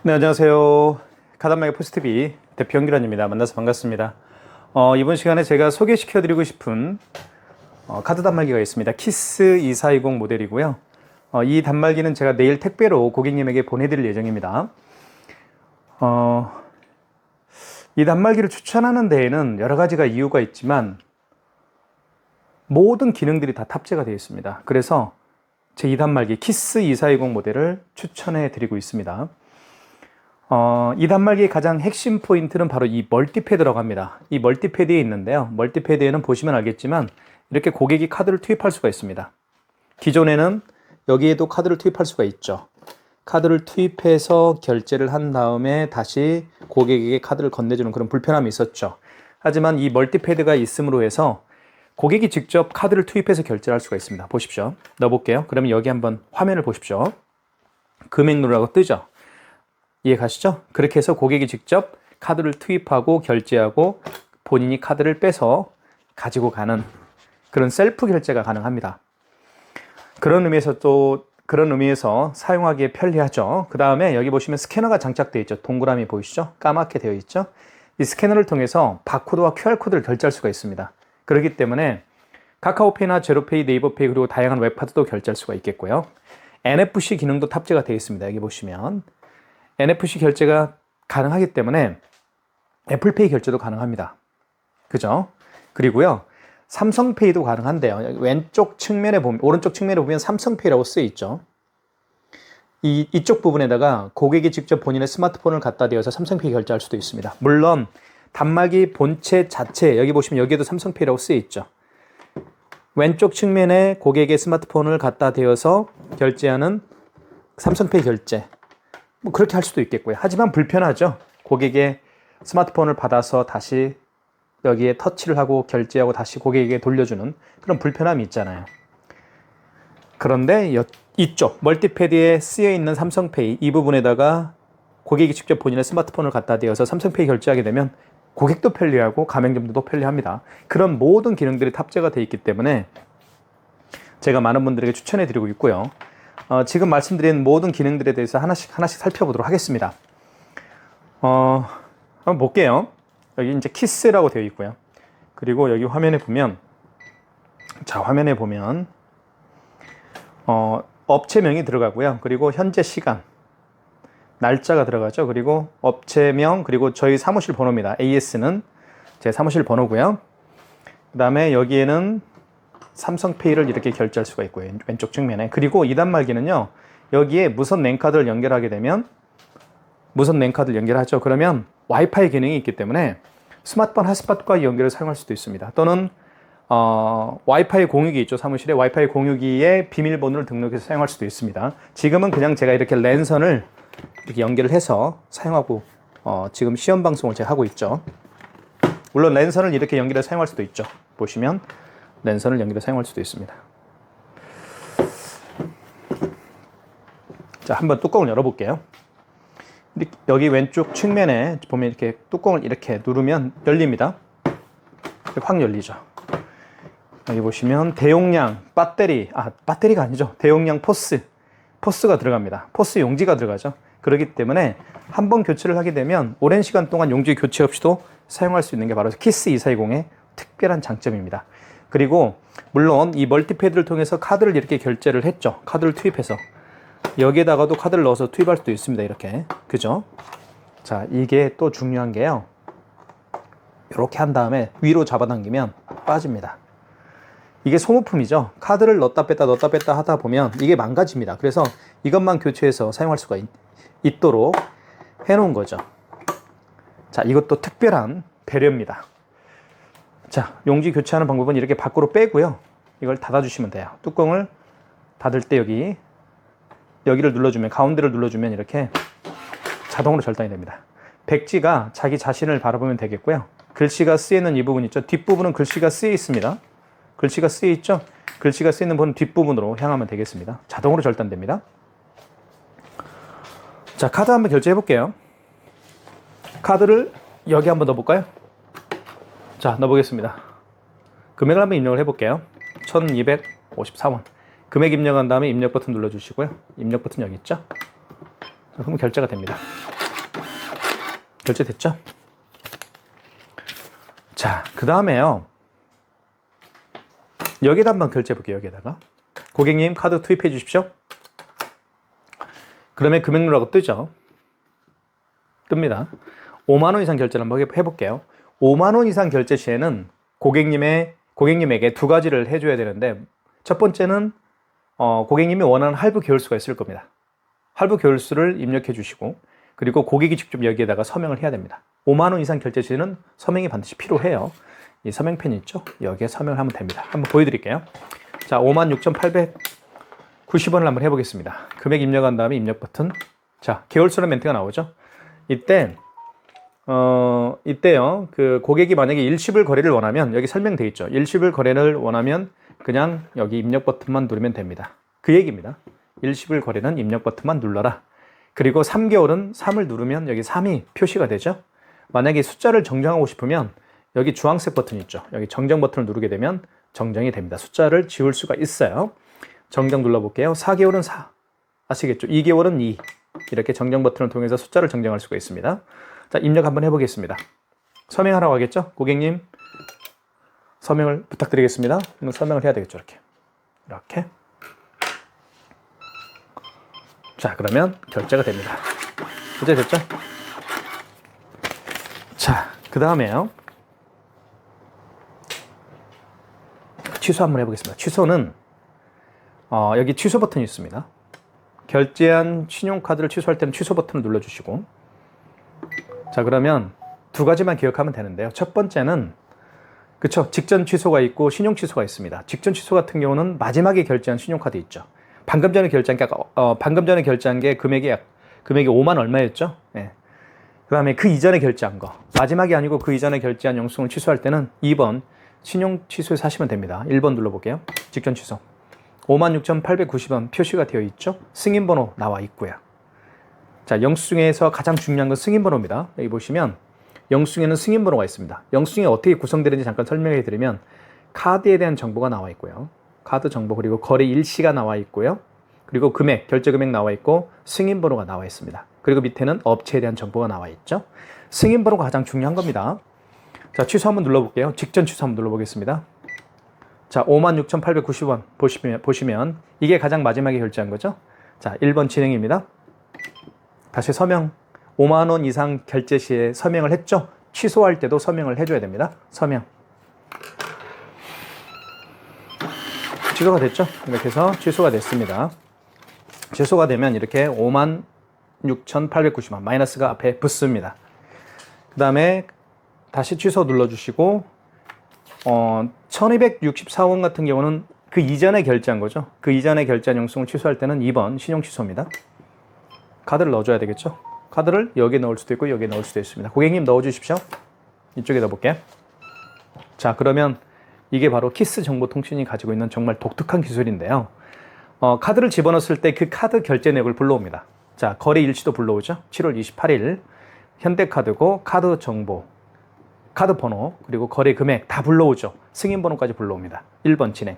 네, 안녕하세요. 카단말기 포스트비 대표 현기란입니다. 만나서 반갑습니다. 이번 시간에 제가 소개시켜드리고 싶은 카드 단말기가 있습니다. 키스 2420 모델이고요. 이 단말기는 제가 내일 택배로 고객님에게 보내드릴 예정입니다. 이 단말기를 추천하는 데에는 여러 가지가 이유가 있지만 모든 기능들이 다 탑재가 되어 있습니다. 그래서 제 이 단말기 키스 2420 모델을 추천해 드리고 있습니다. 이 단말기의 가장 핵심 포인트는 바로 이 멀티패드라고 합니다. 이 멀티패드에 있는데요. 멀티패드에는 보시면 알겠지만 이렇게 고객이 카드를 투입할 수가 있습니다. 기존에는 여기에도 카드를 투입할 수가 있죠. 카드를 투입해서 결제를 한 다음에 다시 고객에게 카드를 건네주는 그런 불편함이 있었죠. 하지만 이 멀티패드가 있음으로 해서 고객이 직접 카드를 투입해서 결제를 할 수가 있습니다. 보십시오. 넣어볼게요. 그러면 여기 한번 화면을 보십시오. 금액 누르라고 뜨죠. 이해 가시죠? 그렇게 해서 고객이 직접 카드를 투입하고 결제하고 본인이 카드를 빼서 가지고 가는 그런 셀프 결제가 가능합니다. 그런 의미에서 사용하기에 편리하죠. 그 다음에 여기 보시면 스캐너가 장착되어 있죠. 동그라미 보이시죠? 까맣게 되어 있죠. 이 스캐너를 통해서 바코드와 QR코드를 결제할 수가 있습니다. 그렇기 때문에 카카오페이나 제로페이, 네이버페이 그리고 다양한 웹카드도 결제할 수가 있겠고요. NFC 기능도 탑재가 되어 있습니다. 여기 보시면 NFC 결제가 가능하기 때문에 애플페이 결제도 가능합니다. 그죠? 그리고요, 삼성페이도 가능한데요. 왼쪽 측면에 보면, 오른쪽 측면에 보면 삼성페이라고 쓰여 있죠. 이쪽 부분에다가 고객이 직접 본인의 스마트폰을 갖다 대어서 삼성페이 결제할 수도 있습니다. 물론, 단말기 본체 자체, 여기 보시면 여기에도 삼성페이라고 쓰여 있죠. 왼쪽 측면에 고객의 스마트폰을 갖다 대어서 결제하는 삼성페이 결제. 뭐 그렇게 할 수도 있겠고요. 하지만 불편하죠. 고객의 스마트폰을 받아서 다시 여기에 터치를 하고 결제하고 다시 고객에게 돌려주는 그런 불편함이 있잖아요. 그런데 이쪽 멀티패드에 쓰여 있는 삼성페이 이 부분에다가 고객이 직접 본인의 스마트폰을 갖다 대어서 삼성페이 결제하게 되면 고객도 편리하고 가맹점도 편리합니다. 그런 모든 기능들이 탑재가 되어 있기 때문에 제가 많은 분들에게 추천해 드리고 있고요. 지금 말씀드린 모든 기능들에 대해서 하나씩 살펴보도록 하겠습니다. 한번 볼게요. 여기 이제 키스라고 되어 있고요. 그리고 여기 화면에 보면, 업체명이 들어가고요. 그리고 현재 시간, 날짜가 들어가죠. 그리고 업체명, 그리고 저희 사무실 번호입니다. AS는 제 사무실 번호고요. 그 다음에 여기에는 삼성페이를 이렇게 결제할 수가 있고요. 왼쪽 측면에. 그리고 이 단말기는요, 여기에 무선 랜카드를 연결하게 되면, 무선 랜카드를 연결하죠. 그러면 와이파이 기능이 있기 때문에 스마트폰 핫스팟과 연결을 사용할 수도 있습니다. 또는 와이파이 공유기 있죠. 사무실에 와이파이 공유기에 비밀번호를 등록해서 사용할 수도 있습니다. 지금은 그냥 제가 이렇게 랜선을 이렇게 연결을 해서 사용하고 지금 시험 방송을 제가 하고 있죠. 물론 랜선을 이렇게 연결해서 사용할 수도 있죠. 보시면 랜선을 연결해서 사용할 수도 있습니다. 자, 한번 뚜껑을 열어볼게요. 여기 왼쪽 측면에 보면 이렇게 뚜껑을 이렇게 누르면 열립니다. 확 열리죠. 여기 보시면 대용량 배터리가 아니죠. 대용량 포스가 들어갑니다. 포스 용지가 들어가죠. 그렇기 때문에 한번 교체를 하게 되면 오랜 시간 동안 용지 교체 없이도 사용할 수 있는 게 바로 키스 2420의 특별한 장점입니다. 그리고 물론 이 멀티패드를 통해서 카드를 이렇게 결제를 했죠. 카드를 투입해서 여기에다가도 카드를 넣어서 투입할 수도 있습니다. 이렇게. 그죠? 자, 이게 또 중요한 게요. 이렇게 한 다음에 위로 잡아당기면 빠집니다. 이게 소모품이죠. 카드를 넣었다 뺐다 하다 보면 이게 망가집니다. 그래서 이것만 교체해서 사용할 수가 있도록 해놓은 거죠. 자, 이것도 특별한 배려입니다. 자, 용지 교체하는 방법은 이렇게 밖으로 빼고요. 이걸 닫아주시면 돼요. 뚜껑을 닫을 때 여기를 눌러주면, 가운데를 눌러주면 이렇게 자동으로 절단이 됩니다. 백지가 자기 자신을 바라보면 되겠고요. 글씨가 쓰여있는 이 부분 있죠. 뒷부분은 글씨가 쓰여 있습니다. 글씨가 쓰여 있죠. 글씨가 쓰여 있는 부분 뒷부분으로 향하면 되겠습니다. 자동으로 절단됩니다. 자, 카드 한번 결제해 볼게요. 카드를 여기 한번 넣어볼까요? 자, 넣어보겠습니다. 금액을 한번 입력을 해볼게요. 1254원. 금액 입력한 다음에 입력 버튼 눌러주시고요. 입력 버튼 여기 있죠? 자, 그럼 결제가 됩니다. 결제됐죠? 자, 그 다음에요. 여기다 한번 결제해 볼게요. 여기다가. 고객님 카드 투입해 주십시오. 그러면 금액루라고 뜨죠. 뜹니다. 5만 원 이상 결제를 한번 해볼게요. 5만 원 이상 결제 시에는 고객님에게 두 가지를 해줘야 되는데, 첫 번째는 고객님이 원하는 할부 계열수가 있을 겁니다. 할부 계열수를 입력해 주시고, 그리고 고객이 직접 여기에다가 서명을 해야 됩니다. 5만 원 이상 결제 시에는 서명이 반드시 필요해요. 이 서명펜이 있죠? 여기에 서명을 하면 됩니다. 한번 보여드릴게요. 자, 56,890원을 한번 해보겠습니다. 금액 입력한 다음에 입력 버튼. 자, 계열수라는 멘트가 나오죠? 이때요. 그 고객이 만약에 일시불 거래를 원하면 여기 설명되어 있죠. 일시불 거래를 원하면 그냥 여기 입력 버튼만 누르면 됩니다. 그 얘기입니다. 일시불 거래는 입력 버튼만 눌러라. 그리고 3개월은 3을 누르면 여기 3이 표시가 되죠. 만약에 숫자를 정정하고 싶으면 여기 주황색 버튼이 있죠. 여기 정정 버튼을 누르게 되면 정정이 됩니다. 숫자를 지울 수가 있어요. 정정 눌러볼게요. 4개월은 4. 아시겠죠? 2개월은 2. 이렇게 정정 버튼을 통해서 숫자를 정정할 수가 있습니다. 자, 입력 한번 해보겠습니다. 서명하라고 하겠죠? 고객님, 서명을 부탁드리겠습니다. 서명을 해야 되겠죠? 이렇게. 자, 그러면 결제가 됩니다. 결제됐죠? 자, 그 다음에요. 취소 한번 해보겠습니다. 취소는 여기 취소 버튼이 있습니다. 결제한 신용카드를 취소할 때는 취소 버튼을 눌러주시고, 자, 그러면 두 가지만 기억하면 되는데요. 첫 번째는 그쵸, 직전 취소가 있고 신용 취소가 있습니다. 직전 취소 같은 경우는 마지막에 결제한 신용카드 있죠. 방금 전에 결제한 게 금액이 5만 얼마였죠? 네. 그 다음에 그 이전에 결제한 거, 마지막이 아니고 그 이전에 결제한 영수증을 취소할 때는 2번 신용 취소에서 하시면 됩니다. 1번 눌러볼게요. 직전 취소. 56,890원 표시가 되어 있죠? 승인번호 나와 있고요. 자, 영수증에서 가장 중요한 건 승인번호입니다. 여기 보시면 영수증에는 승인번호가 있습니다. 영수증이 어떻게 구성되는지 잠깐 설명해 드리면, 카드에 대한 정보가 나와 있고요. 카드 정보, 그리고 거래 일시가 나와 있고요. 그리고 금액, 결제 금액 나와 있고 승인번호가 나와 있습니다. 그리고 밑에는 업체에 대한 정보가 나와 있죠. 승인번호가 가장 중요한 겁니다. 자, 취소 한번 눌러볼게요. 직전 취소 한번 눌러보겠습니다. 자, 56,890원 보시면 이게 가장 마지막에 결제한 거죠. 자, 1번 진행입니다. 다시 서명. 5만 원 이상 결제 시에 서명을 했죠. 취소할 때도 서명을 해줘야 됩니다. 서명. 취소가 됐죠. 이렇게 해서 취소가 됐습니다. 취소가 되면 이렇게 56,890원 마이너스가 앞에 붙습니다. 그 다음에 다시 취소 눌러주시고, 1264원 같은 경우는 그 이전에 결제한 거죠. 그 이전에 결제한 영수증을 취소할 때는 2번 신용 취소입니다. 카드를 넣어줘야 되겠죠. 카드를 여기에 넣을 수도 있고 여기에 넣을 수도 있습니다. 고객님 넣어주십시오. 이쪽에 넣어볼게요. 자, 그러면 이게 바로 키스정보통신이 가지고 있는 정말 독특한 기술인데요. 카드를 집어넣었을 때 그 카드 결제 내역을 불러옵니다. 자, 거래 일시도 불러오죠. 7월 28일 현대카드고 카드 정보, 카드 번호, 그리고 거래 금액 다 불러오죠. 승인 번호까지 불러옵니다. 1번 진행.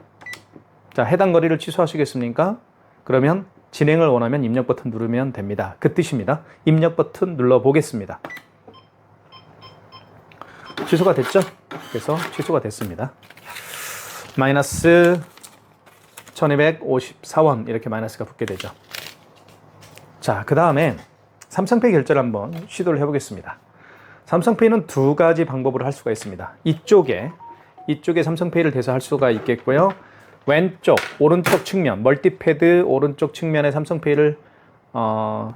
자, 해당 거래를 취소하시겠습니까? 그러면 진행을 원하면 입력 버튼 누르면 됩니다. 그 뜻입니다. 입력 버튼 눌러보겠습니다. 취소가 됐죠? 그래서 취소가 됐습니다. 마이너스 1254원 이렇게 마이너스가 붙게 되죠. 자, 그 다음에 삼성페이 결제를 한번 시도를 해보겠습니다. 삼성페이는 두 가지 방법으로 할 수가 있습니다. 이쪽에 삼성페이를 대서 할 수가 있겠고요. 왼쪽, 오른쪽 측면, 멀티패드 오른쪽 측면에 삼성페이를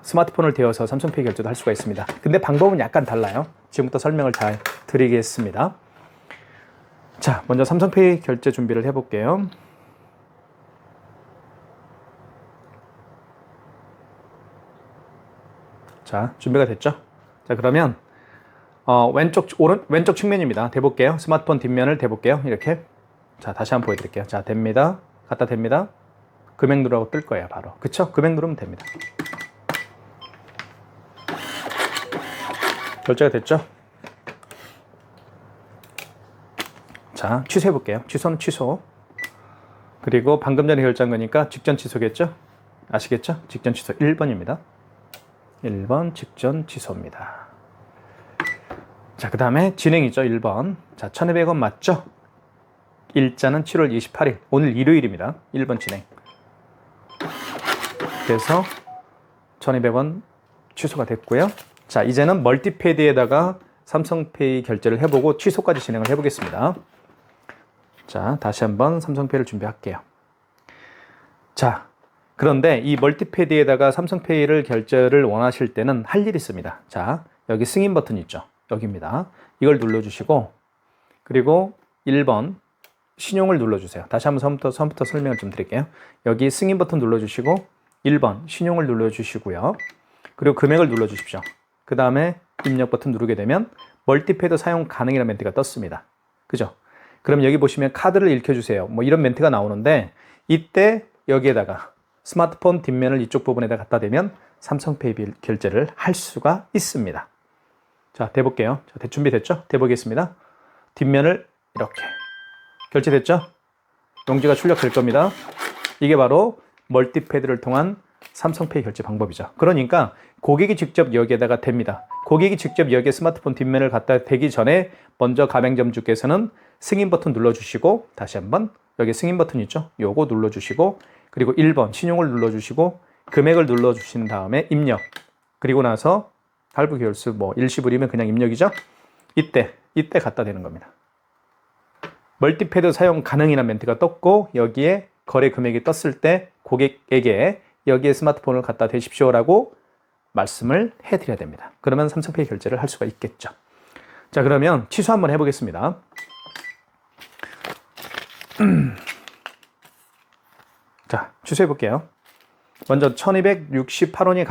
스마트폰을 대어서 삼성페이 결제도 할 수가 있습니다. 근데 방법은 약간 달라요. 지금부터 설명을 잘 드리겠습니다. 자, 먼저 삼성페이 결제 준비를 해볼게요. 자, 준비가 됐죠? 자, 그러면 왼쪽 측면입니다. 대볼게요. 스마트폰 뒷면을 대볼게요. 이렇게. 자, 다시 한번 보여드릴게요. 자, 됩니다. 갖다 댑니다. 금액 누르라고 뜰 거예요, 바로. 그쵸? 금액 누르면 됩니다. 결제가 됐죠? 자, 취소해볼게요. 취소는 취소. 그리고 방금 전에 결제한 거니까 직전 취소겠죠? 아시겠죠? 직전 취소 1번입니다. 1번 직전 취소입니다. 자, 그 다음에 진행이죠. 1번. 자, 1200원 맞죠? 일자는 7월 28일. 오늘 일요일입니다. 1번 진행. 그래서 1200원 취소가 됐고요. 자, 이제는 멀티패드에다가 삼성페이 결제를 해보고 취소까지 진행을 해보겠습니다. 자, 다시 한번 삼성페이를 준비할게요. 자, 그런데 이 멀티패드에다가 삼성페이를 결제를 원하실 때는 할 일이 있습니다. 자, 여기 승인 버튼 있죠? 여기입니다. 이걸 눌러주시고, 그리고 1번 신용을 눌러주세요. 다시 한번 처음부터 설명을 좀 드릴게요. 여기 승인 버튼 눌러주시고 1번 신용을 눌러주시고요. 그리고 금액을 눌러주십시오. 그 다음에 입력 버튼 누르게 되면 멀티패드 사용 가능이라는 멘트가 떴습니다. 그죠? 그럼 여기 보시면 카드를 읽혀주세요. 뭐 이런 멘트가 나오는데 이때 여기에다가 스마트폰 뒷면을 이쪽 부분에다 갖다 대면 삼성페이 결제를 할 수가 있습니다. 자, 대볼게요. 자, 준비됐죠? 대보겠습니다. 뒷면을 이렇게 결제됐죠? 용지가 출력될 겁니다. 이게 바로 멀티패드를 통한 삼성페이 결제 방법이죠. 그러니까 고객이 직접 여기에다가 댑니다. 고객이 직접 여기에 스마트폰 뒷면을 갖다 대기 전에 먼저 가맹점주께서는 승인 버튼 눌러주시고 다시 한번 여기 승인 버튼 있죠? 요거 눌러주시고 그리고 1번 신용을 눌러주시고 금액을 눌러주신 다음에 입력 그리고 나서 할부 결수 뭐 일시불이면 그냥 입력이죠? 이때 갖다 대는 겁니다. 멀티패드 사용 가능이라는 멘트가 떴고 여기에 거래 금액이 떴을 때 고객에게 여기에 스마트폰을 갖다 대십시오라고 말씀을 해드려야 됩니다. 그러면 삼성페이 결제를 할 수가 있겠죠. 자, 그러면 취소 한번 해보겠습니다. 자, 취소해 볼게요. 먼저 1268원이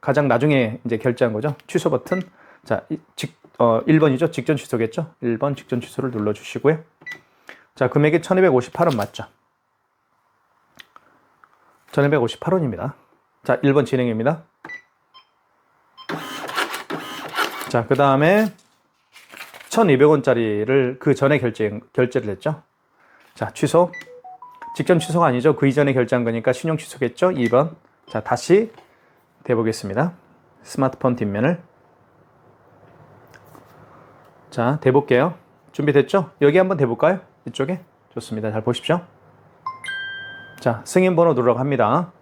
가장 나중에 이제 결제한 거죠. 취소 버튼. 자, 1번이죠. 직전 취소겠죠. 1번 직전 취소를 눌러주시고요. 자, 금액이 1258원 맞죠? 1258원입니다. 자, 1번 진행입니다. 자, 그 다음에 1200원짜리를 그 전에 결제를 했죠. 자, 취소. 직전 취소가 아니죠. 그 이전에 결제한 거니까 신용 취소겠죠. 2번. 자, 다시 대보겠습니다. 스마트폰 뒷면을. 자, 대볼게요. 준비됐죠? 여기 한번 대볼까요? 이쪽에. 좋습니다. 잘 보십시오. 자, 승인번호 누르라고 합니다.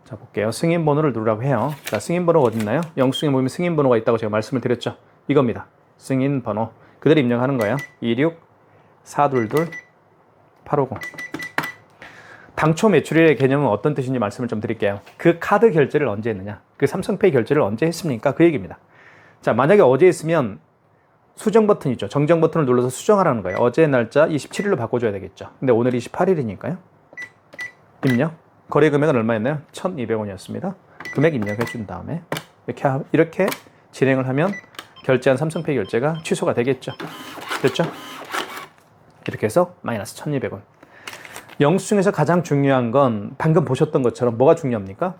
자, 볼게요. 승인번호를 누르라고 해요. 자, 승인번호가 어디 있나요? 영수증에 보면 승인번호가 있다고 제가 말씀을 드렸죠. 이겁니다. 승인번호. 그대로 입력하는 거예요. 26422-850. 당초 매출의 개념은 어떤 뜻인지 말씀을 좀 드릴게요. 그 카드 결제를 언제 했느냐? 그 삼성페이 결제를 언제 했습니까? 그 얘기입니다. 자, 만약에 어제 했으면 수정 버튼 있죠. 정정 버튼을 눌러서 수정하라는 거예요. 어제 날짜 27일로 바꿔줘야 되겠죠. 근데 오늘 28일이니까요. 입력. 거래 금액은 얼마였나요? 1,200원이었습니다. 금액 입력해 준 다음에 이렇게 진행을 하면 결제한 삼성페이 결제가 취소가 되겠죠. 됐죠? 이렇게 해서 마이너스 1,200원. 영수증에서 가장 중요한 건 방금 보셨던 것처럼 뭐가 중요합니까?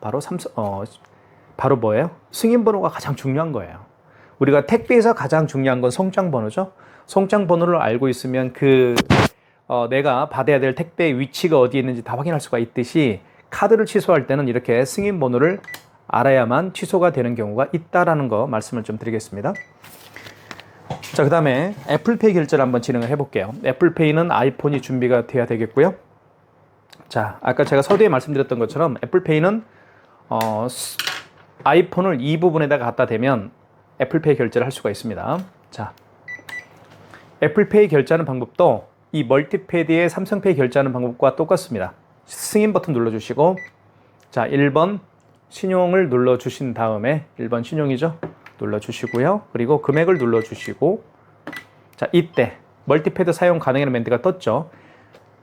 바로 뭐예요? 승인번호가 가장 중요한 거예요. 우리가 택배에서 가장 중요한 건 송장번호죠. 송장번호를 알고 있으면 내가 받아야 될 택배의 위치가 어디에 있는지 다 확인할 수가 있듯이 카드를 취소할 때는 이렇게 승인번호를 알아야만 취소가 되는 경우가 있다라는 거 말씀을 좀 드리겠습니다. 자, 그 다음에 애플페이 결제를 한번 진행을 해볼게요. 애플페이는 아이폰이 준비가 돼야 되겠고요. 자, 아까 제가 서두에 말씀드렸던 것처럼 애플페이는 아이폰을 이 부분에다가 갖다 대면 애플페이 결제를 할 수가 있습니다. 자, 애플페이 결제하는 방법도 이 멀티패드의 삼성페이 결제하는 방법과 똑같습니다. 승인 버튼 눌러주시고 자, 1번 신용을 눌러주신 다음에 1번 신용이죠. 눌러주시고요. 그리고 금액을 눌러주시고 자, 이때 멀티패드 사용 가능이라는 멘트가 떴죠.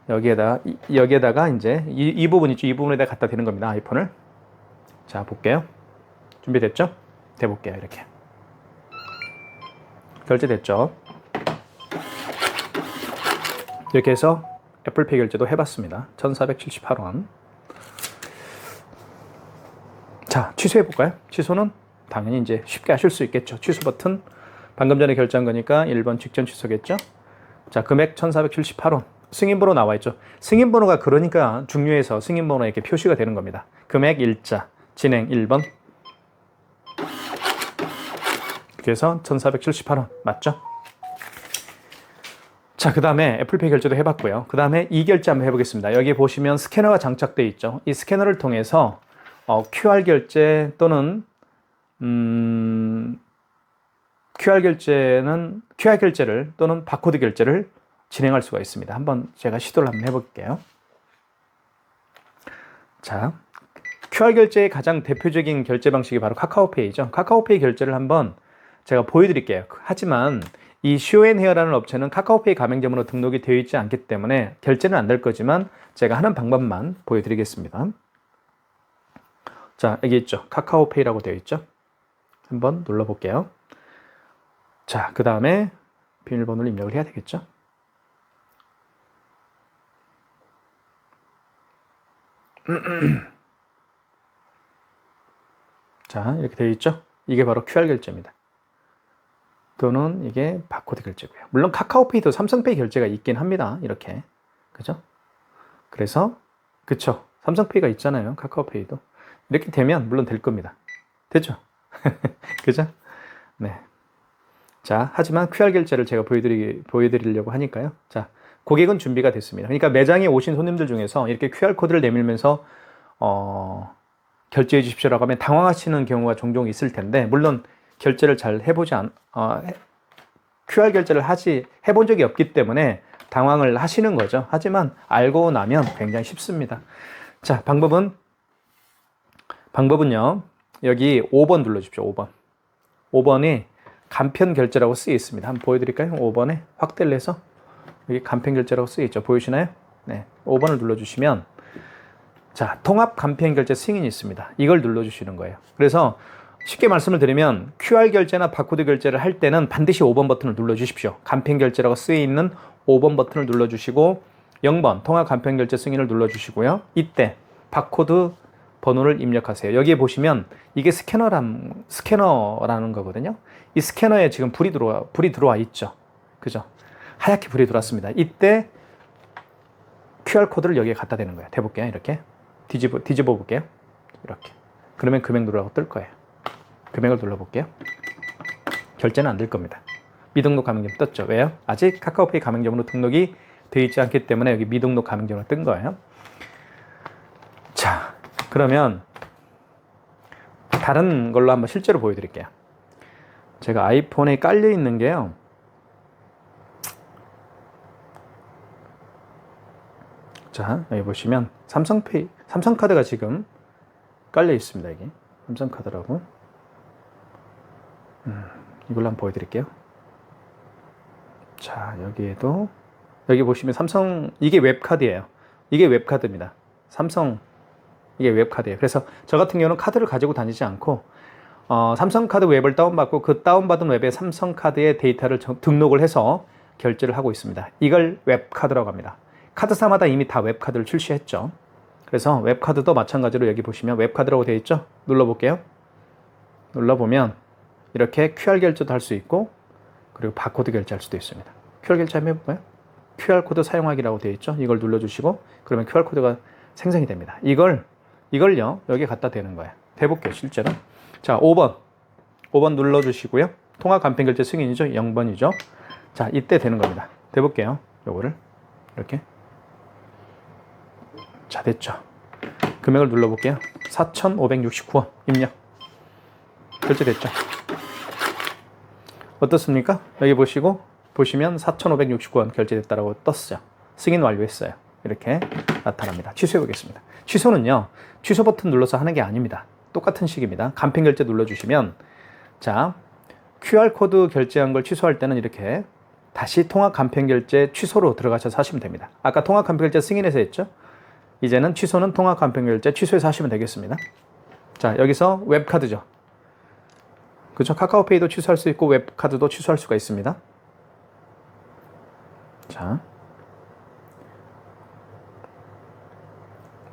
여기에다가 이제 이 부분 있죠. 이 부분에다 갖다 대는 겁니다. 아이폰을. 자, 볼게요. 준비됐죠? 대볼게요. 이렇게. 결제됐죠? 이렇게 해서 애플페이 결제도 해봤습니다. 1,478원. 자, 취소해볼까요? 취소는 당연히 이제 쉽게 하실 수 있겠죠. 취소 버튼. 방금 전에 결제한 거니까 1번 직전 취소겠죠? 자, 금액 1,478원. 승인번호 나와 있죠. 승인번호가 그러니까 중요해서 승인번호에 이렇게 표시가 되는 겁니다. 금액 일자, 진행 1번. 그래서 1,478원 맞죠? 자, 그 다음에 애플페이 결제도 해봤고요. 그 다음에 이결제 한번 해보겠습니다. 여기 보시면 스캐너가 장착되어 있죠. 이 스캐너를 통해서 QR 결제 또는 QR 결제를 또는 바코드 결제를 진행할 수가 있습니다. 한번 제가 시도를 한번 해볼게요. 자, QR 결제의 가장 대표적인 결제 방식이 바로 카카오페이죠. 카카오페이 결제를 한번 제가 보여드릴게요. 하지만 이 쇼앤헤어라는 업체는 카카오페이 가맹점으로 등록이 되어 있지 않기 때문에 결제는 안 될 거지만 제가 하는 방법만 보여드리겠습니다. 자, 여기 있죠. 카카오페이라고 되어 있죠. 한번 눌러볼게요. 자, 그 다음에 비밀번호를 입력을 해야 되겠죠. 자, 이렇게 되어 있죠. 이게 바로 QR 결제입니다. 또는 이게 바코드 결제고요. 물론 카카오페이도 삼성페이 결제가 있긴 합니다. 이렇게. 그죠? 그래서 그쵸. 삼성페이가 있잖아요. 카카오페이도. 이렇게 되면 물론 될 겁니다. 됐죠? 그죠? 네. 자, 하지만 QR 결제를 제가 보여드리려고 하니까요. 자, 고객은 준비가 됐습니다. 그러니까 매장에 오신 손님들 중에서 이렇게 QR코드를 내밀면서 결제해 주십시오라고 하면 당황하시는 경우가 종종 있을 텐데, 물론 결제를 잘 QR 결제를 해본 적이 없기 때문에 당황을 하시는 거죠. 하지만 알고 나면 굉장히 쉽습니다. 자, 방법은요. 여기 5번 눌러주십시오. 5번. 5번이 간편 결제라고 쓰여 있습니다. 한번 보여드릴까요? 5번에 확대를 해서 여기 간편 결제라고 쓰여 있죠. 보이시나요? 네. 5번을 눌러주시면 자, 통합 간편 결제 승인이 있습니다. 이걸 눌러주시는 거예요. 그래서 쉽게 말씀을 드리면 QR 결제나 바코드 결제를 할 때는 반드시 5번 버튼을 눌러주십시오. 간편 결제라고 쓰여 있는 5번 버튼을 눌러주시고 0번 통합 간편 결제 승인을 눌러주시고요. 이때 바코드 번호를 입력하세요. 여기에 보시면 이게 스캐너라는 거거든요. 이 스캐너에 지금 불이 들어와 있죠. 그죠? 하얗게 불이 들어왔습니다. 이때 QR 코드를 여기에 갖다 대는 거예요. 대볼게요. 이렇게 뒤집어 볼게요. 이렇게. 그러면 금액 누르라고 뜰 거예요. 금액을 눌러볼게요. 결제는 안 될 겁니다. 미등록 가맹점 떴죠. 왜요? 아직 카카오페이 가맹점으로 등록이 되어 있지 않기 때문에 여기 미등록 가맹점으로 뜬 거예요. 자, 그러면 다른 걸로 한번 실제로 보여드릴게요. 제가 아이폰에 깔려 있는 게요. 자, 여기 보시면 삼성카드가 지금 깔려 있습니다. 여기 삼성카드라고. 이걸로 한번 보여드릴게요. 자, 여기 보시면 이게 웹카드예요. 이게 웹카드입니다. 이게 웹카드예요. 그래서 저 같은 경우는 카드를 가지고 다니지 않고 삼성카드 웹을 다운받고 그 다운받은 웹에 삼성카드의 데이터를 등록을 해서 결제를 하고 있습니다. 이걸 웹카드라고 합니다. 카드사마다 이미 다 웹카드를 출시했죠. 그래서 웹카드도 마찬가지로 여기 보시면 웹카드라고 되어 있죠. 눌러볼게요. 눌러보면 이렇게 QR 결제도 할 수 있고 그리고 바코드 결제할 수도 있습니다. QR 결제 한번 해볼까요? QR코드 사용하기라고 되어 있죠. 이걸 눌러주시고 그러면 QR코드가 생성이 됩니다. 이걸요 여기 갖다 대는 거예요. 대볼게요. 실제로. 자, 5번 눌러주시고요. 통화 간편 결제 승인이죠. 0번이죠. 자, 이때 되는 겁니다. 대볼게요. 요거를 이렇게. 자, 됐죠. 금액을 눌러볼게요. 4,569원 입력. 결제됐죠. 어떻습니까? 여기 보시면 4,569원 결제됐다라고 떴어요. 승인 완료했어요. 이렇게 나타납니다. 취소해 보겠습니다. 취소는요, 취소 버튼 눌러서 하는 게 아닙니다. 똑같은 식입니다. 간편 결제 눌러주시면, 자, QR코드 결제한 걸 취소할 때는 이렇게 다시 통합 간편 결제 취소로 들어가셔서 하시면 됩니다. 아까 통합 간편 결제 승인해서 했죠? 이제는 취소는 통합 간편 결제 취소해서 하시면 되겠습니다. 자, 여기서 웹카드죠. 그죠? 카카오페이도 취소할 수 있고 웹카드도 취소할 수가 있습니다. 자,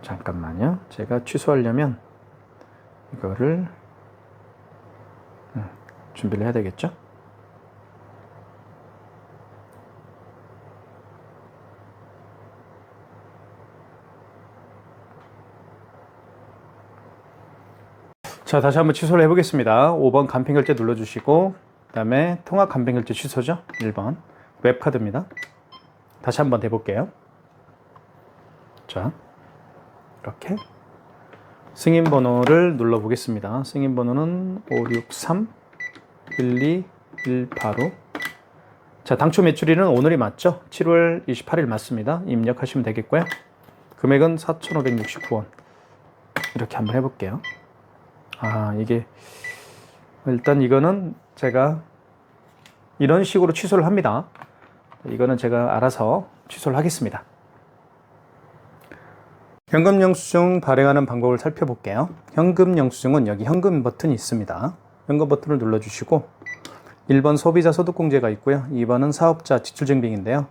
잠깐만요. 제가 취소하려면 이거를 준비를 해야 되겠죠? 자, 다시 한번 취소를 해보겠습니다. 5번 간편 결제 눌러주시고 그 다음에 통합 간편결제 취소죠. 1번. 웹카드입니다. 다시 한번 대볼게요. 자, 이렇게 승인 번호를 눌러 보겠습니다. 승인 번호는 563-1218호. 자, 당초 매출일은 오늘이 맞죠? 7월 28일 맞습니다. 입력하시면 되겠고요. 금액은 4,569원. 이렇게 한번 해볼게요. 이게 일단 이거는 제가 이런 식으로 취소를 합니다. 이거는 제가 알아서 취소를 하겠습니다. 현금 영수증 발행하는 방법을 살펴볼게요. 현금 영수증은 여기 현금 버튼이 있습니다. 현금 버튼을 눌러주시고 1번 소비자 소득공제가 있고요. 2번은 사업자 지출증빙인데요.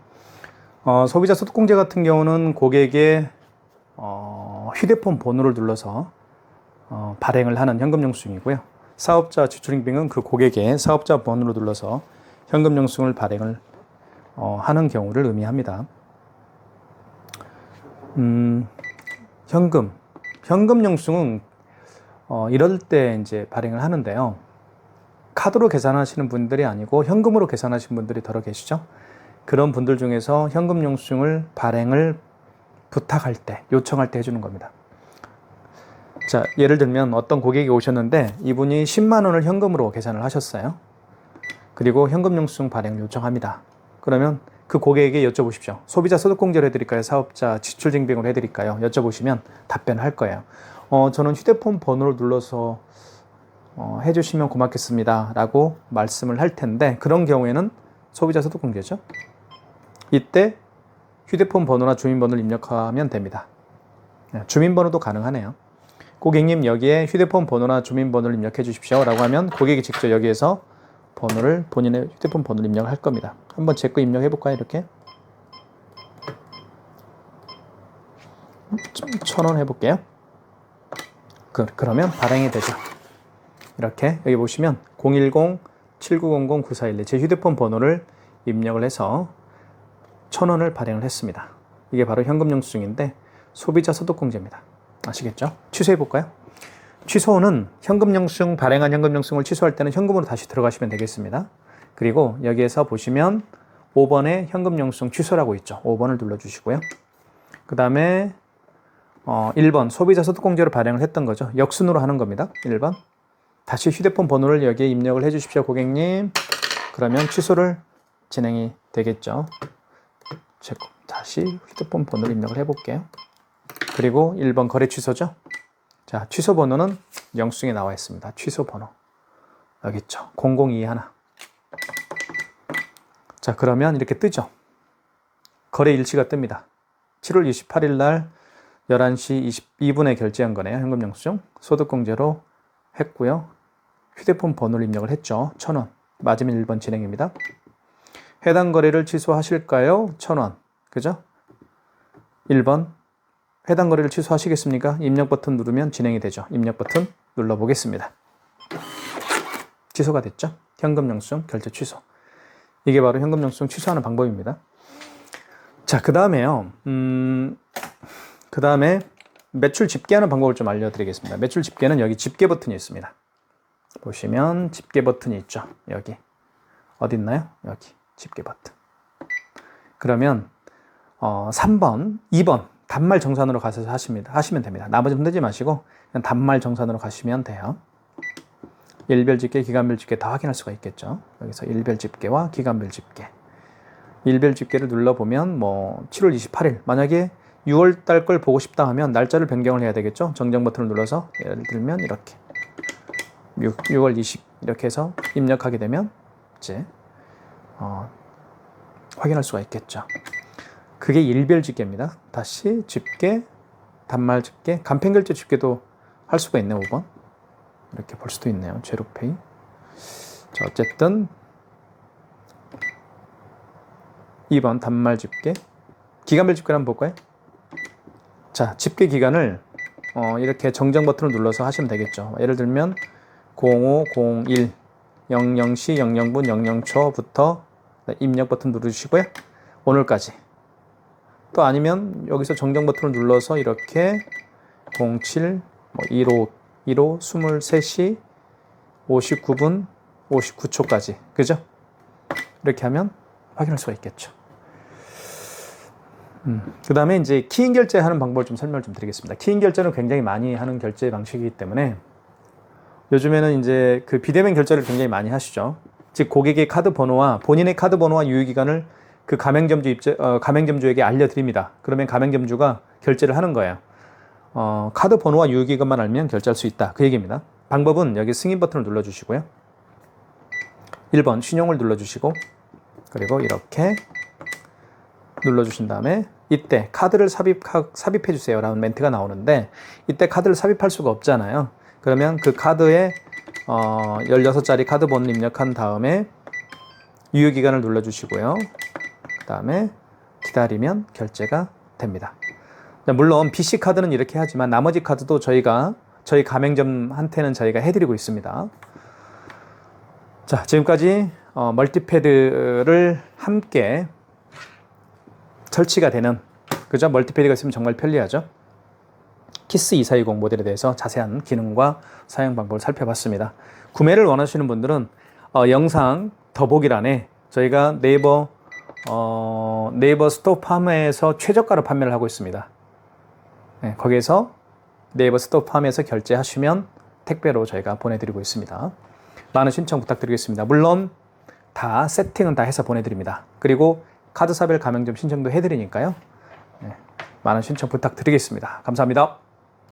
소비자 소득공제 같은 경우는 고객의 휴대폰 번호를 눌러서 발행을 하는 현금 영수증이고요. 사업자 지출증빙은 그 고객의 사업자 번호를 눌러서 현금 영수증을 발행을 하는 경우를 의미합니다. 현금 영수증은 이럴 때 이제 발행을 하는데요. 카드로 계산하시는 분들이 아니고 현금으로 계산하시는 분들이 더러 계시죠. 그런 분들 중에서 현금 영수증을 발행을 부탁할 때, 요청할 때 해주는 겁니다. 자, 예를 들면 어떤 고객이 오셨는데 이분이 10만 원을 현금으로 계산을 하셨어요. 그리고 현금 영수증 발행을 요청합니다. 그러면 그 고객에게 여쭤보십시오. 소비자 소득공제로 해드릴까요? 사업자 지출증빙으로 해드릴까요? 여쭤보시면 답변을 할 거예요. 저는 휴대폰 번호를 눌러서 해주시면 고맙겠습니다 라고 말씀을 할 텐데, 그런 경우에는 소비자 소득공제죠. 이때 휴대폰 번호나 주민번호를 입력하면 됩니다. 주민번호도 가능하네요. 고객님, 여기에 휴대폰 번호나 주민번호를 입력해 주십시오 라고 하면 고객이 직접 여기에서 본인의 휴대폰 번호를 입력을 할 겁니다. 한번 제 거 입력해 볼까요? 이렇게 1,000원 해볼게요. 그러면 발행이 되죠. 이렇게 여기 보시면 010-7900-9412 제 휴대폰 번호를 입력을 해서 1,000원을 발행을 했습니다. 이게 바로 현금 영수증인데 소비자 소득공제입니다. 아시겠죠? 취소해 볼까요? 취소는 현금 영수증, 발행한 현금 영수증을 취소할 때는 현금으로 다시 들어가시면 되겠습니다. 그리고 여기에서 보시면 5번에 현금 영수증 취소라고 있죠. 5번을 눌러주시고요. 그 다음에 1번 소비자 소득공제로 발행을 했던 거죠. 역순으로 하는 겁니다. 1번 다시 휴대폰 번호를 여기에 입력을 해 주십시오 고객님. 그러면 취소를 진행이 되겠죠. 다시 휴대폰 번호를 입력을 해 볼게요. 그리고 1번 거래 취소죠. 자, 취소 번호는 영수증에 나와 있습니다. 취소 번호 여기 있죠. 0021. 자, 그러면 이렇게 뜨죠. 거래 일치가 뜹니다. 7월 28일 날 11시 22분에 결제한 거네요. 현금 영수증 소득공제로 했고요. 휴대폰 번호를 입력을 했죠. 1,000원. 맞으면 1번 진행입니다. 해당 거래를 취소하실까요? 1,000원. 그죠? 1번 해당 거래를 취소하시겠습니까? 입력 버튼 누르면 진행이 되죠. 입력 버튼 눌러보겠습니다. 취소가 됐죠? 현금 영수증 결제 취소. 이게 바로 현금 영수증 취소하는 방법입니다. 자, 그 다음에요. 그 다음에 매출 집계하는 방법을 좀 알려드리겠습니다. 매출 집계는 여기 집계 버튼이 있습니다. 보시면 집계 버튼이 있죠. 여기 어디 있나요? 여기 집계 버튼. 그러면 3번, 2번 단말 정산으로 가서 하시면 됩니다. 나머지 흔들지 마시고 그냥 단말 정산으로 가시면 돼요. 일별 집계, 기간별 집계 다 확인할 수가 있겠죠. 여기서 일별 집계와 기간별 집계. 일별 집계를 눌러보면 7월 28일 만약에 6월 달 걸 보고 싶다 하면 날짜를 변경을 해야 되겠죠. 정정 버튼을 눌러서 예를 들면 이렇게 6월 20 이렇게 해서 입력하게 되면 이제 확인할 수가 있겠죠. 그게 일별 집계입니다. 다시 집계, 단말 집계, 간편결제 집계도 할 수가 있네요. 5번 이렇게 볼 수도 있네요. 제로페이. 자, 어쨌든 2번 단말 집계, 기간별 집계를 한번 볼까요? 자, 집계 기간을 이렇게 정정 버튼을 눌러서 하시면 되겠죠. 예를 들면 0501 00시 00분 00초부터 입력 버튼 누르시고요. 오늘까지. 또 아니면 여기서 정정 버튼을 눌러서 이렇게 07 15 23시 59분 59초까지. 그죠? 이렇게 하면 확인할 수가 있겠죠. 그 다음에 이제 키인 결제하는 방법을 좀 설명을 좀 드리겠습니다. 키인 결제는 굉장히 많이 하는 결제 방식이기 때문에 요즘에는 이제 그 비대면 결제를 굉장히 많이 하시죠. 즉 고객의 카드 번호와 본인의 카드 번호와 유효기간을 그 가맹점주에게 알려드립니다. 그러면 가맹점주가 결제를 하는 거예요. 카드 번호와 유효기간만 알면 결제할 수 있다. 그 얘기입니다. 방법은 여기 승인 버튼을 눌러주시고요. 1번 신용을 눌러주시고 그리고 이렇게 눌러주신 다음에 이때 카드를 삽입해 주세요 라는 멘트가 나오는데 이때 카드를 삽입할 수가 없잖아요. 그러면 그 카드에 16자리 카드 번호를 입력한 다음에 유효기간을 눌러주시고요. 그 다음에 기다리면 결제가 됩니다. 물론 BC카드는 이렇게 하지만 나머지 카드도 저희 가맹점한테는 저희가 해드리고 있습니다. 자, 지금까지 멀티패드를 함께 설치가 되는, 그죠? 멀티패드가 있으면 정말 편리하죠? 키스 2420 모델에 대해서 자세한 기능과 사용 방법을 살펴봤습니다. 구매를 원하시는 분들은 영상 더보기란에 저희가 네이버 스토어팜에서 최저가로 판매를 하고 있습니다. 네, 거기에서 네이버 스토어팜에서 결제하시면 택배로 저희가 보내드리고 있습니다. 많은 신청 부탁드리겠습니다. 물론 다 세팅은 다 해서 보내드립니다. 그리고 카드사별 가맹점 신청도 해드리니까요. 네, 많은 신청 부탁드리겠습니다. 감사합니다.